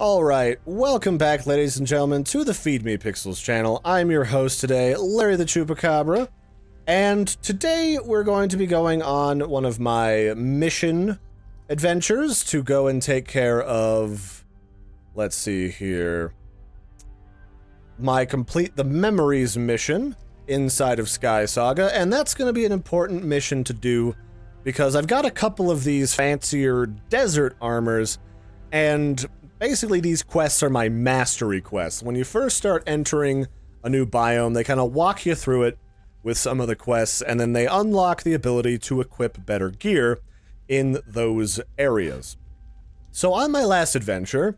Alright, welcome back ladies and gentlemen to the Feed Me Pixels channel. I'm your host today, Larry the Chupacabra, and today we're going to be going on one of my mission adventures to go and take care of, let's see here, complete the memories mission inside of Skysaga, and that's going to be an important mission to do because I've got a couple of these fancier desert armors, and basically, these quests are my mastery quests. When you first start entering a new biome, they kind of walk you through it with some of the quests, and then they unlock the ability to equip better gear in those areas. So on my last adventure,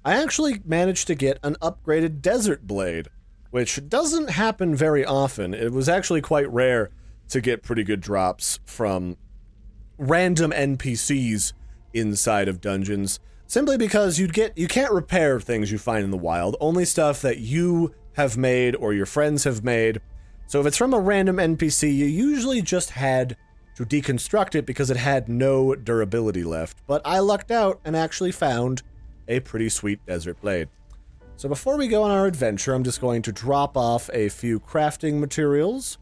I actually managed to get an upgraded desert blade, which doesn't happen very often. It was actually quite rare to get pretty good drops from random NPCs inside of dungeons. Simply because you can't repair things you find in the wild, only stuff that you have made or your friends have made. So if it's from a random NPC, you usually just had to deconstruct it because it had no durability left. But I lucked out and actually found a pretty sweet desert blade. So before we go on our adventure, I'm just going to drop off a few crafting materials.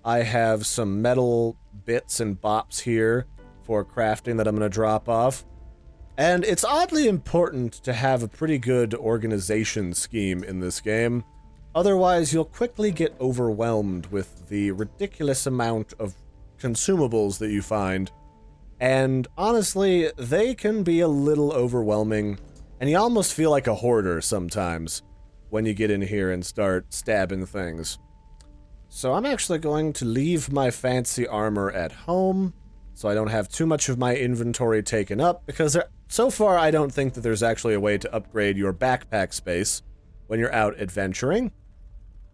I have some metal bits and bops here for crafting that I'm going to drop off. And it's oddly important to have a pretty good organization scheme in this game. Otherwise, you'll quickly get overwhelmed with the ridiculous amount of consumables that you find. And honestly, they can be a little overwhelming, and you almost feel like a hoarder sometimes when you get in here and start stabbing things. So I'm actually going to leave my fancy armor at home, so I don't have too much of my inventory taken up, because so far I don't think that there's actually a way to upgrade your backpack space when you're out adventuring.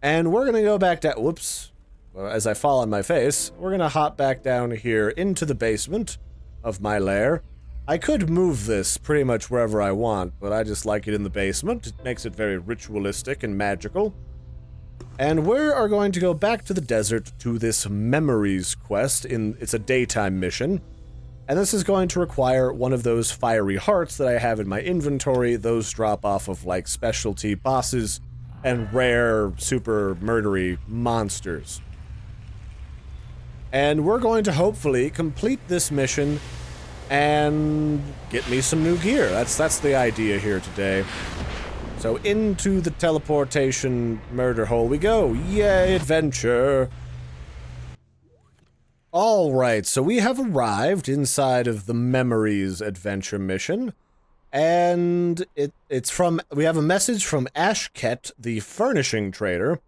And we're gonna go back down, whoops, as I fall on my face, we're gonna hop back down here into the basement of my lair. I could move this pretty much wherever I want, but I just like it in the basement. It makes it very ritualistic and magical. And we are going to go back to the desert to this memories quest. It's a daytime mission. And this is going to require one of those fiery hearts that I have in my inventory. Those drop off of like specialty bosses and rare super murdery monsters. And we're going to hopefully complete this mission and get me some new gear. That's the idea here today. So into the teleportation murder hole we go. Yay, adventure! Alright, so we have arrived inside of the Memories adventure mission. And we have a message from Ashket, the furnishing trader.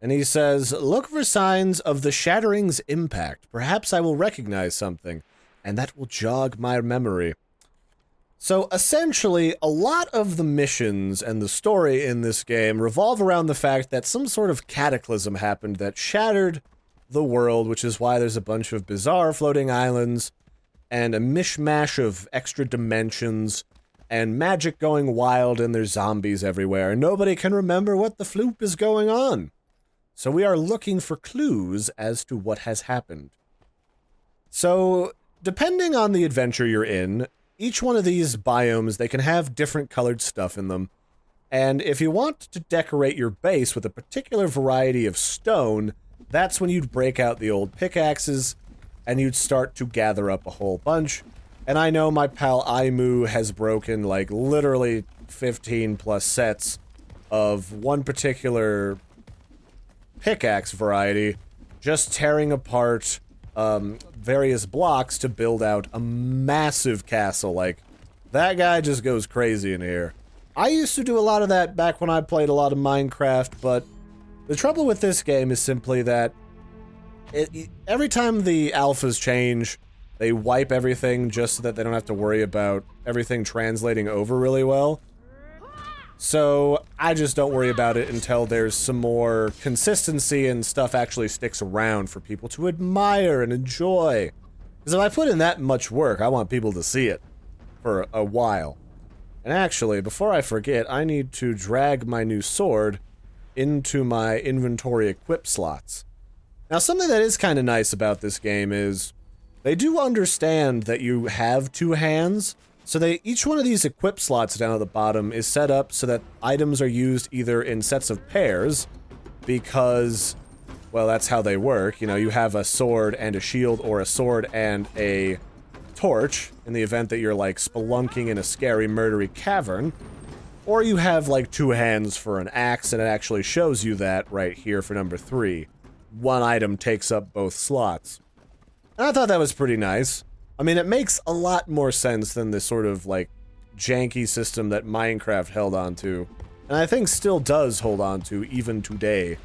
And he says, look for signs of the shattering's impact. Perhaps I will recognize something, and that will jog my memory. So essentially, a lot of the missions and the story in this game revolve around the fact that some sort of cataclysm happened that shattered the world, which is why there's a bunch of bizarre floating islands and a mishmash of extra dimensions and magic going wild, and there's zombies everywhere. Nobody can remember what the floop is going on. So we are looking for clues as to what has happened. So, depending on the adventure you're in, each one of these biomes, they can have different colored stuff in them. And if you want to decorate your base with a particular variety of stone, that's when you'd break out the old pickaxes and you'd start to gather up a whole bunch. And I know my pal Aimu has broken like literally 15 plus sets of one particular pickaxe variety, just tearing apart various blocks to build out a massive castle. Like, that guy just goes crazy in here. I used to do a lot of that back when I played a lot of Minecraft, but the trouble with this game is simply that every time the alphas change, they wipe everything just so that they don't have to worry about everything translating over really well. So I just don't worry about it until there's some more consistency and stuff actually sticks around for people to admire and enjoy. Because if I put in that much work, I want people to see it for a while. And actually, before I forget, I need to drag my new sword into my inventory equip slots. Now, something that is kind of nice about this game is they do understand that you have two hands, So each one of these equip slots down at the bottom is set up so that items are used either in sets of pairs, because, well, that's how they work. You know, you have a sword and a shield, or a sword and a torch, in the event that you're, like, spelunking in a scary, murdery cavern. Or you have, like, 2 hands for an axe, and it actually shows you that right here for number 3. One item takes up both slots. And I thought that was pretty nice. I mean, it makes a lot more sense than this sort of, like, janky system that Minecraft held on to. And I think still does hold on to even today.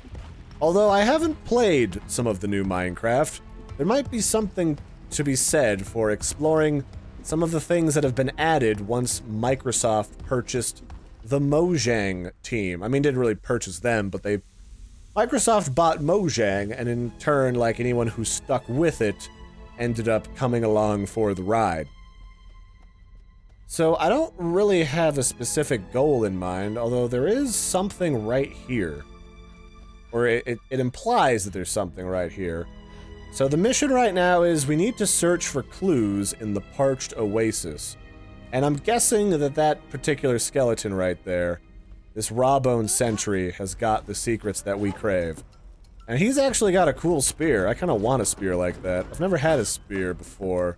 Although I haven't played some of the new Minecraft, there might be something to be said for exploring some of the things that have been added once Microsoft purchased the Mojang team. I mean, didn't really purchase them, but Microsoft bought Mojang, and in turn, like anyone who stuck with it, ended up coming along for the ride. So I don't really have a specific goal in mind, although there is something right here. Or it implies that there's something right here. So the mission right now is we need to search for clues in the parched oasis. And I'm guessing that that particular skeleton right there, this raw-boned sentry, has got the secrets that we crave. And he's actually got a cool spear. I kind of want a spear like that. I've never had a spear before.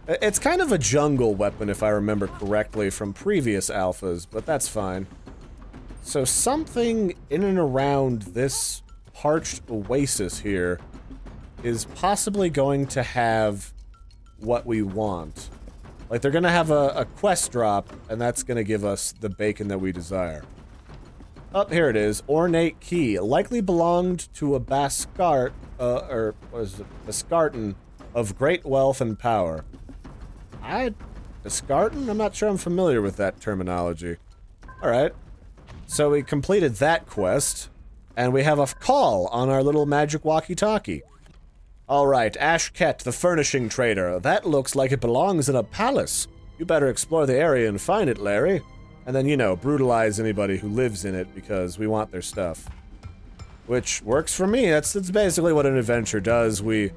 It's kind of a jungle weapon, if I remember correctly, from previous alphas, but that's fine. So something in and around this parched oasis here is possibly going to have what we want. Like, they're gonna have a quest drop, and that's gonna give us the bacon that we desire. Oh, here it is. Ornate key. Likely belonged to a Bascart, or what is it? Bascartan of great wealth and power. Bascartan? I'm not sure I'm familiar with that terminology. Alright. So we completed that quest, and we have a call on our little magic walkie-talkie. Alright, Ashket, the furnishing trader. That looks like it belongs in a palace. You better explore the area and find it, Larry. And then, you know, brutalize anybody who lives in it because we want their stuff. Which works for me. That's basically what an adventure does. We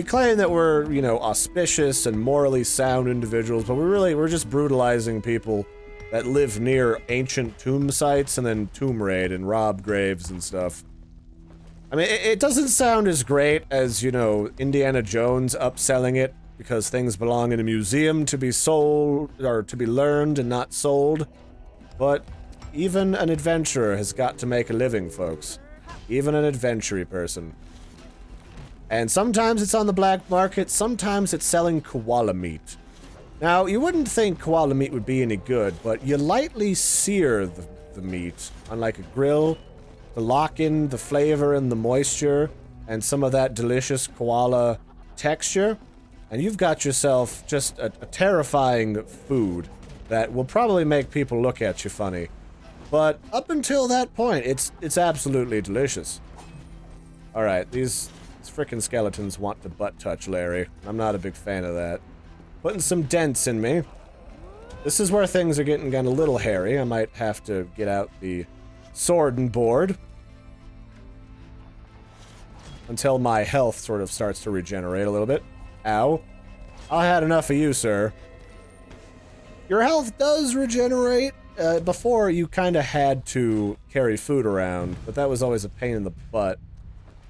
claim that we're, you know, auspicious and morally sound individuals, but we're just brutalizing people that live near ancient tomb sites and then tomb raid and rob graves and stuff. I mean, it doesn't sound as great as, you know, Indiana Jones upselling it because things belong in a museum to be sold, or to be learned and not sold. But even an adventurer has got to make a living, folks. Even an adventure-y person. And sometimes it's on the black market, sometimes it's selling koala meat. Now, you wouldn't think koala meat would be any good, but you lightly sear the meat on like a grill to lock in the flavor and the moisture and some of that delicious koala texture, and you've got yourself just a terrifying food that will probably make people look at you funny. But up until that point, it's absolutely delicious. Alright, these frickin' skeletons want to butt touch Larry. I'm not a big fan of that. Putting some dents in me. This is where things are getting a little hairy. I might have to get out the sword and board. Until my health sort of starts to regenerate a little bit. Ow. I had enough of you, sir. Your health does regenerate. Before, you kind of had to carry food around, but that was always a pain in the butt.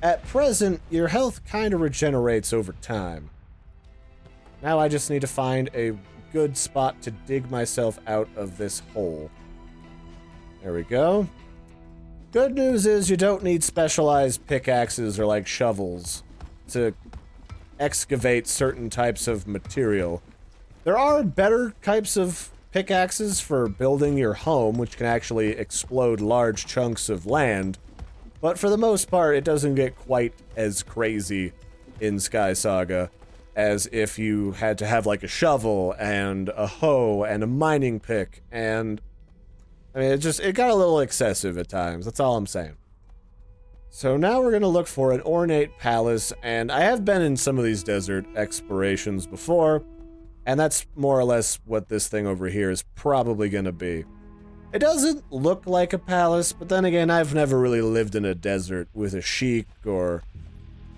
At present, your health kind of regenerates over time. Now I just need to find a good spot to dig myself out of this hole. There we go. Good news is you don't need specialized pickaxes or like shovels to excavate certain types of material. There are better types of pickaxes for building your home, which can actually explode large chunks of land, but for the most part, it doesn't get quite as crazy in Skysaga as if you had to have like a shovel and a hoe and a mining pick, and I mean, it got a little excessive at times, that's all I'm saying. So now we're gonna look for an ornate palace, and I have been in some of these desert explorations before, and that's more or less what this thing over here is probably gonna be. It doesn't look like a palace, but then again, I've never really lived in a desert with a sheik or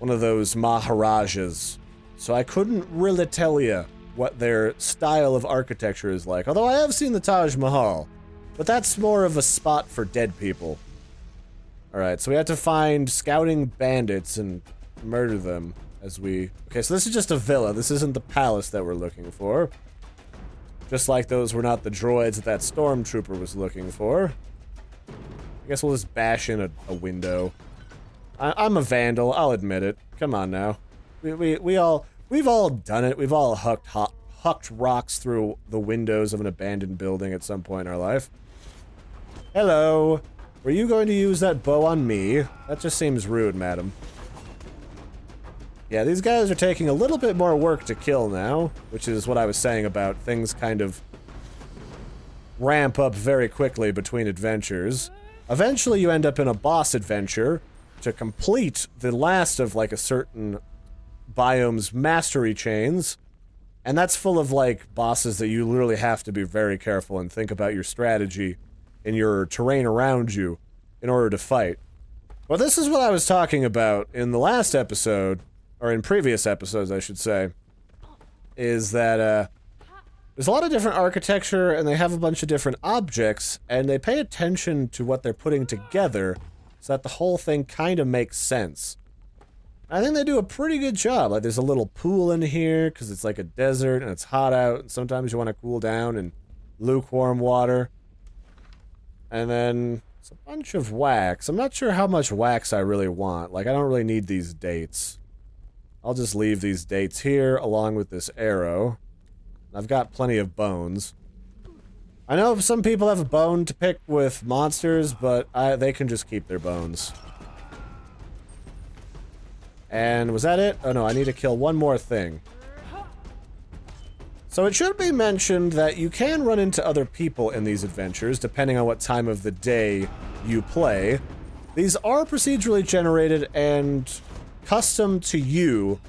one of those maharajas, so I couldn't really tell you what their style of architecture is like. Although I have seen the Taj Mahal, but that's more of a spot for dead people. Alright, so we have to find scouting bandits and murder them as we... Okay, so this is just a villa. This isn't the palace that we're looking for. Just like those were not the droids that stormtrooper was looking for. I guess we'll just bash in a window. I'm a vandal, I'll admit it. Come on now. We've all done it. We've all hucked rocks through the windows of an abandoned building at some point in our life. Hello. Were you going to use that bow on me? That just seems rude, madam. Yeah, these guys are taking a little bit more work to kill now, which is what I was saying about things kind of ramp up very quickly between adventures. Eventually you end up in a boss adventure to complete the last of like a certain biome's mastery chains, and that's full of like bosses that you literally have to be very careful and think about your strategy and your terrain around you in order to fight. Well, this is what I was talking about in the last episode, or in previous episodes I should say, is that there's a lot of different architecture and they have a bunch of different objects and they pay attention to what they're putting together so that the whole thing kind of makes sense. I think they do a pretty good job. Like, there's a little pool in here because it's like a desert and it's hot out and sometimes you want to cool down in lukewarm water. And then it's a bunch of wax. I'm not sure how much wax I really want. Like, I don't really need these dates. I'll just leave these dates here along with this arrow. I've got plenty of bones. I know some people have a bone to pick with monsters, but they can just keep their bones. And was that it? Oh no, I need to kill one more thing. So it should be mentioned that you can run into other people in these adventures, depending on what time of the day you play. These are procedurally generated and custom to you,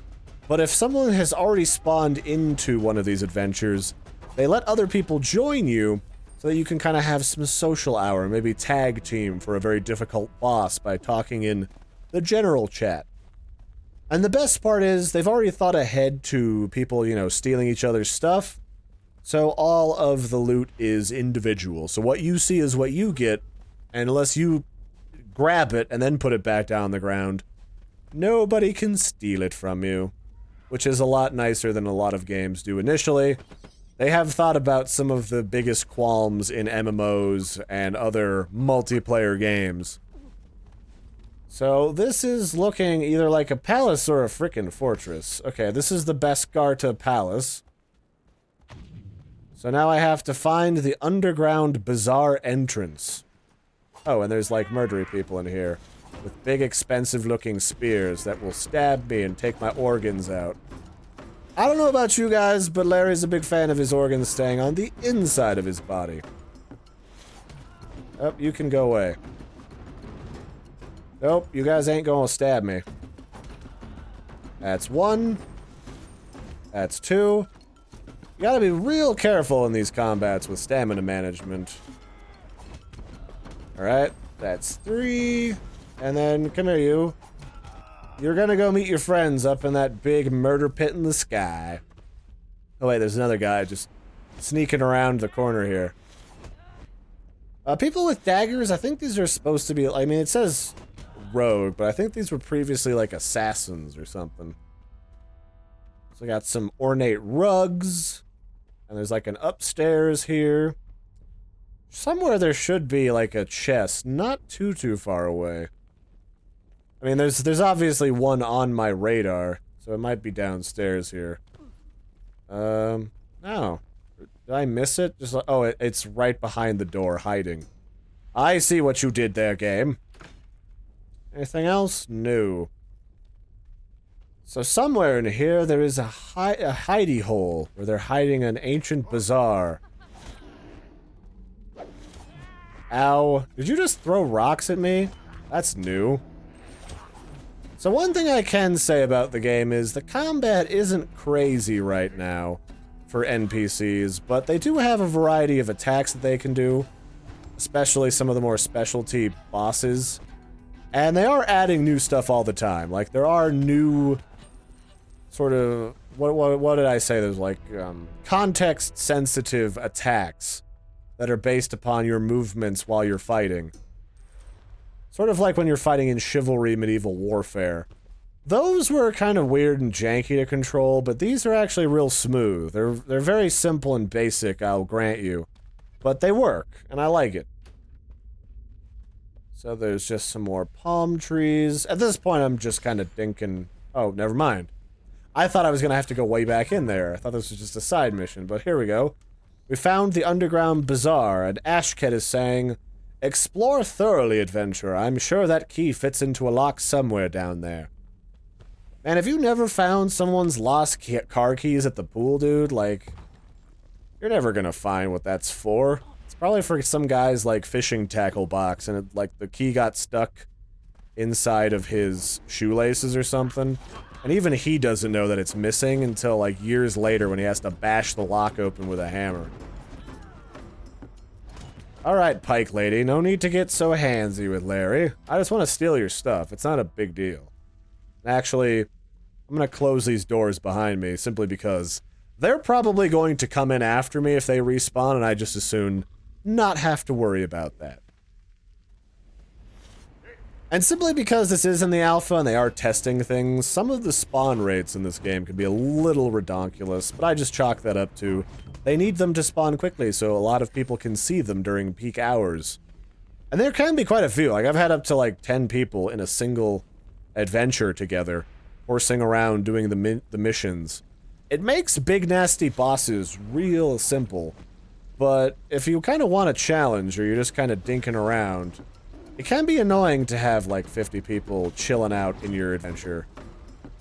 but if someone has already spawned into one of these adventures, they let other people join you so that you can kind of have some social hour, maybe tag team for a very difficult boss by talking in the general chat. And the best part is, they've already thought ahead to people, you know, stealing each other's stuff, so all of the loot is individual. So what you see is what you get, and unless you grab it and then put it back down on the ground, nobody can steal it from you. Which is a lot nicer than a lot of games do initially. They have thought about some of the biggest qualms in MMOs and other multiplayer games. So this is looking either like a palace or a frickin' fortress. Okay, this is the Bescarta Palace. So now I have to find the underground bazaar entrance. Oh, and there's like murdery people in here with big expensive looking spears that will stab me and take my organs out. I don't know about you guys, but Larry's a big fan of his organs staying on the inside of his body. Oh, you can go away. Nope, you guys ain't gonna stab me. That's one. That's two. You gotta be real careful in these combats with stamina management. Alright, that's three. And then, come here, you. You're gonna go meet your friends up in that big murder pit in the sky. Oh wait, there's another guy just sneaking around the corner here. People with daggers, I think these are supposed to be, I mean, it says rogue, but I think these were previously like assassins or something. So I got some ornate rugs, and there's like an upstairs here. Somewhere there should be like a chest, not too far away. I mean, there's obviously one on my radar, so it might be downstairs here. No. Did I miss it? Just like, oh, it's right behind the door, hiding. I see what you did there, game. Anything else? No. So somewhere in here, there is a hidey hole where they're hiding an ancient bazaar. Ow. Did you just throw rocks at me? That's new. So one thing I can say about the game is the combat isn't crazy right now for NPCs, but they do have a variety of attacks that they can do, especially some of the more specialty bosses. And they are adding new stuff all the time. Like, there are new sort of what did I say? There's like context-sensitive attacks that are based upon your movements while you're fighting. Sort of like when you're fighting in Chivalry Medieval Warfare. Those were kind of weird and janky to control, but these are actually real smooth. They're very simple and basic, I'll grant you. But they work, and I like it. So there's just some more palm trees. At this point, I'm just kind of dinking... Oh, never mind. I thought I was going to have to go way back in there. I thought this was just a side mission, but here we go. We found the underground bazaar, and Ashket is saying, "Explore thoroughly, adventurer. I'm sure that key fits into a lock somewhere down there." Man, have you never found someone's lost car keys at the pool, dude? Like, you're never gonna find what that's for. It's probably for some guy's, like, fishing tackle box, and, like, the key got stuck inside of his shoelaces or something. And even he doesn't know that it's missing until, like, years later when he has to bash the lock open with a hammer. Alright, Pike Lady, no need to get so handsy with Larry. I just want to steal your stuff. It's not a big deal. Actually, I'm gonna close these doors behind me simply because they're probably going to come in after me if they respawn, and I just as soon not have to worry about that. And simply because this is in the alpha and they are testing things, some of the spawn rates in this game can be a little redonkulous, but I just chalk that up to they need them to spawn quickly so a lot of people can see them during peak hours. And there can be quite a few. Like, I've had up to like 10 people in a single adventure together, horsing around doing the missions. It makes big nasty bosses real simple, but if you kind of want a challenge or you're just kind of dinking around, it can be annoying to have like 50 people chilling out in your adventure.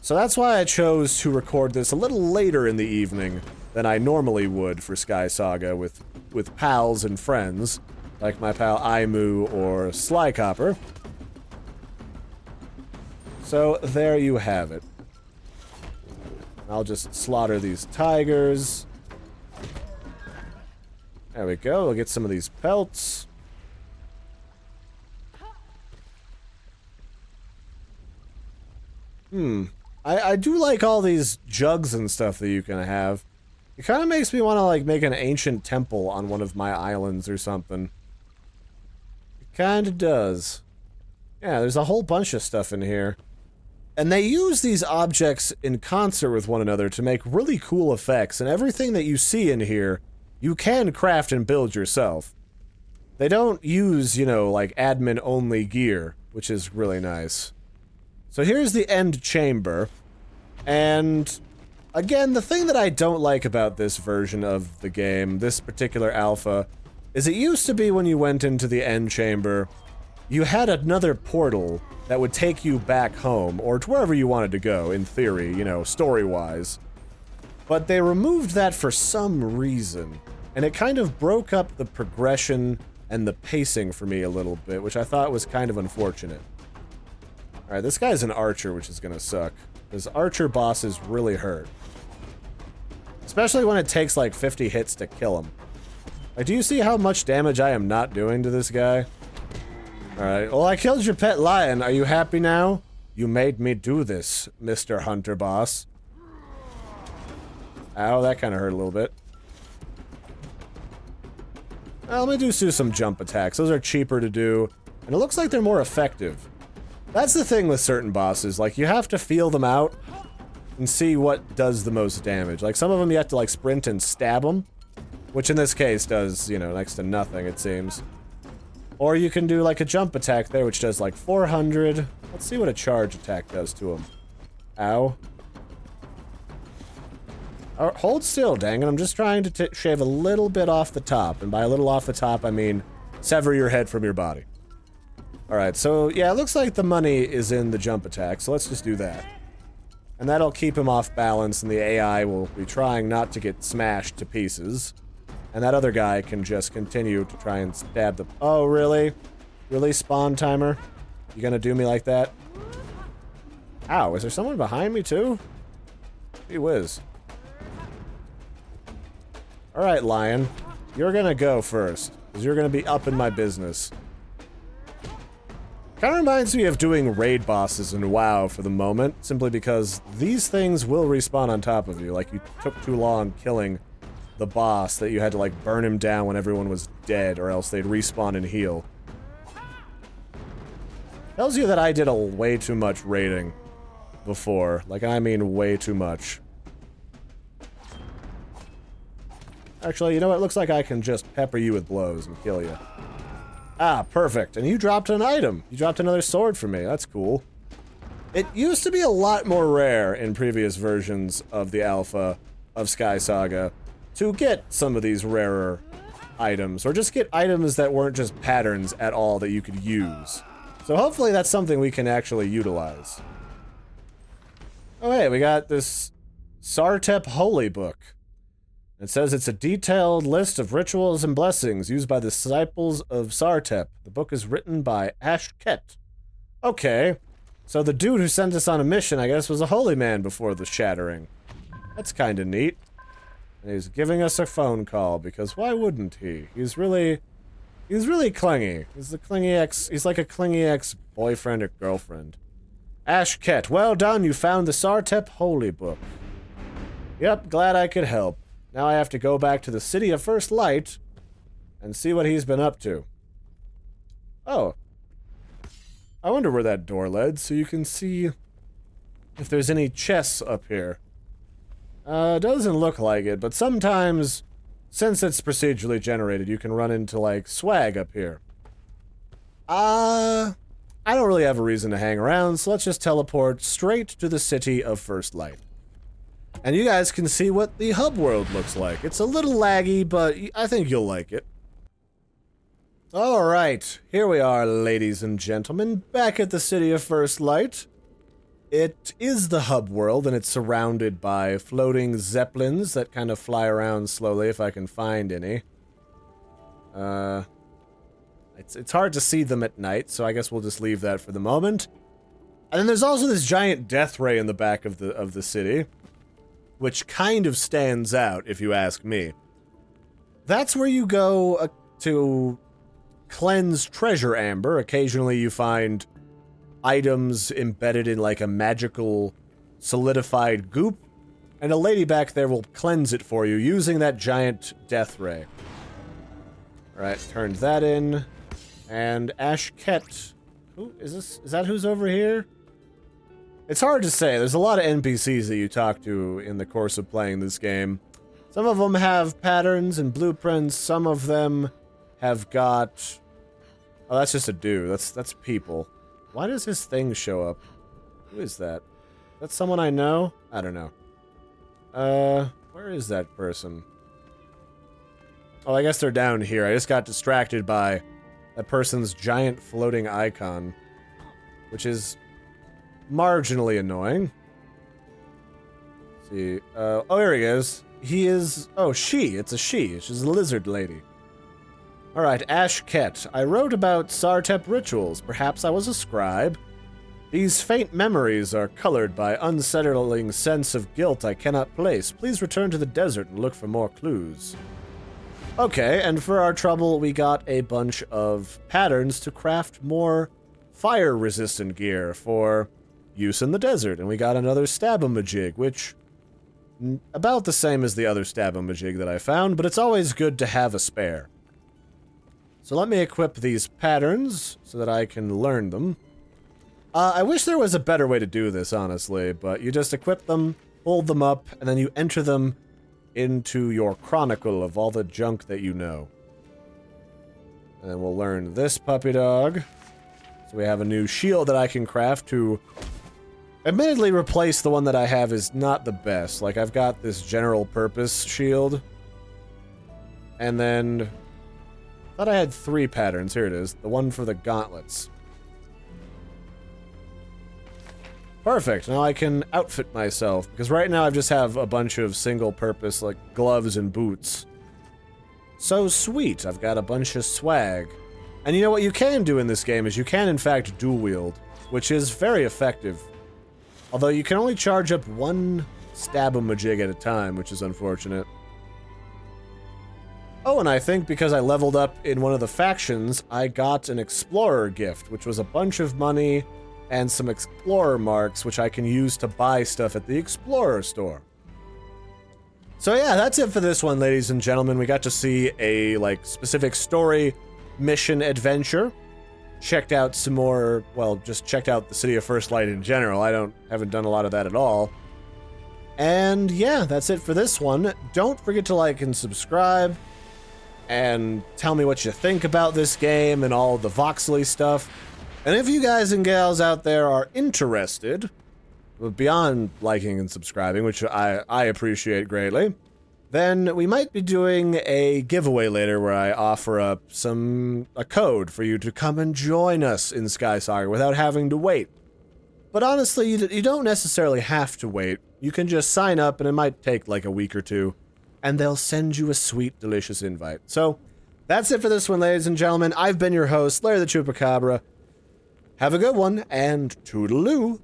So that's why I chose to record this a little later in the evening than I normally would for Skysaga with pals and friends, like my pal Aimu or Slycopper. So there you have it. I'll just slaughter these tigers. There we go, we'll get some of these pelts. I do like all these jugs and stuff that you can have. It kind of makes me want to, like, make an ancient temple on one of my islands or something. It kind of does. Yeah, there's a whole bunch of stuff in here. And they use these objects in concert with one another to make really cool effects, and everything that you see in here, you can craft and build yourself. They don't use, you know, like, admin-only gear, which is really nice. So here's the end chamber, and again, the thing that I don't like about this version of the game, this particular alpha, is it used to be when you went into the end chamber, you had another portal that would take you back home, or to wherever you wanted to go, in theory, you know, story-wise. But they removed that for some reason, and it kind of broke up the progression and the pacing for me a little bit, which I thought was kind of unfortunate. Alright, this guy's an archer, which is gonna suck. Because archer bosses really hurt. Especially when it takes like 50 hits to kill him. Like, do you see how much damage I am not doing to this guy? Alright, well, I killed your pet lion. Are you happy now? You made me do this, Mr. Hunter Boss. Ow, that kind of hurt a little bit. Well, let me do some jump attacks. Those are cheaper to do, and it looks like they're more effective. That's the thing with certain bosses, like, you have to feel them out and see what does the most damage. Like, some of them you have to, like, sprint and stab them, which in this case does, you know, next to nothing, it seems. Or you can do, like, a jump attack there, which does, like, 400. Let's see what a charge attack does to him. Ow. Oh, hold still, dang it. I'm just trying to shave a little bit off the top, and by a little off the top, I mean sever your head from your body. Alright, so yeah, it looks like the money is in the jump attack, so let's just do that. And that'll keep him off balance, and the AI will be trying not to get smashed to pieces. And that other guy can just continue to try and stab the... Oh, really? Really, spawn timer? You gonna do me like that? Ow, is there someone behind me, too? Gee whiz. Alright, lion. You're gonna go first, because you're gonna be up in my business. Kind of reminds me of doing raid bosses in WoW for the moment, simply because these things will respawn on top of you. Like, you took too long killing the boss that you had to, like, burn him down when everyone was dead, or else they'd respawn and heal. Tells you that I did way too much raiding before. Like, I mean way too much. Actually, you know what? It looks like I can just pepper you with blows and kill you. Ah, perfect. And you dropped an item. You dropped another sword for me. That's cool. It used to be a lot more rare in previous versions of the alpha of Skysaga to get some of these rarer items, or just get items that weren't just patterns at all that you could use. So hopefully that's something we can actually utilize. Oh hey, we got this Sartep Holy Book. It says it's a detailed list of rituals and blessings used by the disciples of Sartep. The book is written by Ashket. Okay, so the dude who sent us on a mission, I guess, was a holy man before the shattering. That's kinda neat. And he's giving us a phone call, because why wouldn't he? He's really clingy. He's like a clingy ex-boyfriend or girlfriend. Ashket, well done, you found the Sartep Holy Book. Yep, glad I could help. Now I have to go back to the City of First Light and see what he's been up to. Oh. I wonder where that door led, so you can see if there's any chests up here. Doesn't look like it, but sometimes, since it's procedurally generated, you can run into, like, swag up here. I don't really have a reason to hang around, so let's just teleport straight to the City of First Light. And you guys can see what the hub world looks like. It's a little laggy, but I think you'll like it. Alright, here we are, ladies and gentlemen, back at the City of First Light. It is the hub world, and it's surrounded by floating zeppelins that kind of fly around slowly, if I can find any. It's hard to see them at night, so I guess we'll just leave that for the moment. And then there's also this giant death ray in the back of the city, which kind of stands out, if you ask me. That's where you go to cleanse treasure amber. Occasionally you find items embedded in like a magical solidified goop, and a lady back there will cleanse it for you using that giant death ray. Alright, turned that in. And Ashket. Who is this? Is that who's over here? It's hard to say. There's a lot of NPCs that you talk to in the course of playing this game. Some of them have patterns and blueprints. Some of them have got... Oh, that's just a dude. That's people. Why does his thing show up? Who is that? That's someone I know? I don't know. Where is that person? Oh, I guess they're down here. I just got distracted by that person's giant floating icon, which is marginally annoying. Let's see. Oh, here he is. He is... Oh, she. It's a she. She's a lizard lady. Alright, Ashket. I wrote about Sartep rituals. Perhaps I was a scribe. These faint memories are colored by unsettling sense of guilt I cannot place. Please return to the desert and look for more clues. Okay, and for our trouble, we got a bunch of patterns to craft more fire-resistant gear for use in the desert. And we got another stab-a-majig, which... about the same as the other stab-a-majig that I found, but it's always good to have a spare. So let me equip these patterns so that I can learn them. I wish there was a better way to do this, honestly, but you just equip them, hold them up, and then you enter them into your chronicle of all the junk that you know. And then we'll learn this puppy dog. So we have a new shield that I can craft to admittedly replace the one that I have is not the best. Like, I've got this general purpose shield. And then... I thought I had 3 patterns. Here it is. The one for the gauntlets. Perfect. Now I can outfit myself. Because right now I just have a bunch of single-purpose, like, gloves and boots. So sweet. I've got a bunch of swag. And you know what you can do in this game is you can, in fact, dual-wield. Which is very effective. Although you can only charge up 1 stab-a-majig at a time, which is unfortunate. Oh, Oh, and I think because I leveled up in one of the factions, I got an Explorer gift, which was a bunch of money and some Explorer marks, which I can use to buy stuff at the Explorer store. So yeah, that's it for this one, ladies and gentlemen. We got to see a, like, specific story, mission, adventure. Checked out some more, well, just checked out the City of First Light in general. Haven't done a lot of that at all. And yeah, that's it for this one. Don't forget to like and subscribe, and tell me what you think about this game and all the voxely stuff. And if you guys and gals out there are interested, beyond liking and subscribing, which I appreciate greatly, then we might be doing a giveaway later where I offer up a code for you to come and join us in Skysaga without having to wait. But honestly, you don't necessarily have to wait. You can just sign up, and it might take like a week or two, and they'll send you a sweet, delicious invite. So, that's it for this one, ladies and gentlemen. I've been your host, Larry the Chupacabra. Have a good one, and toodaloo!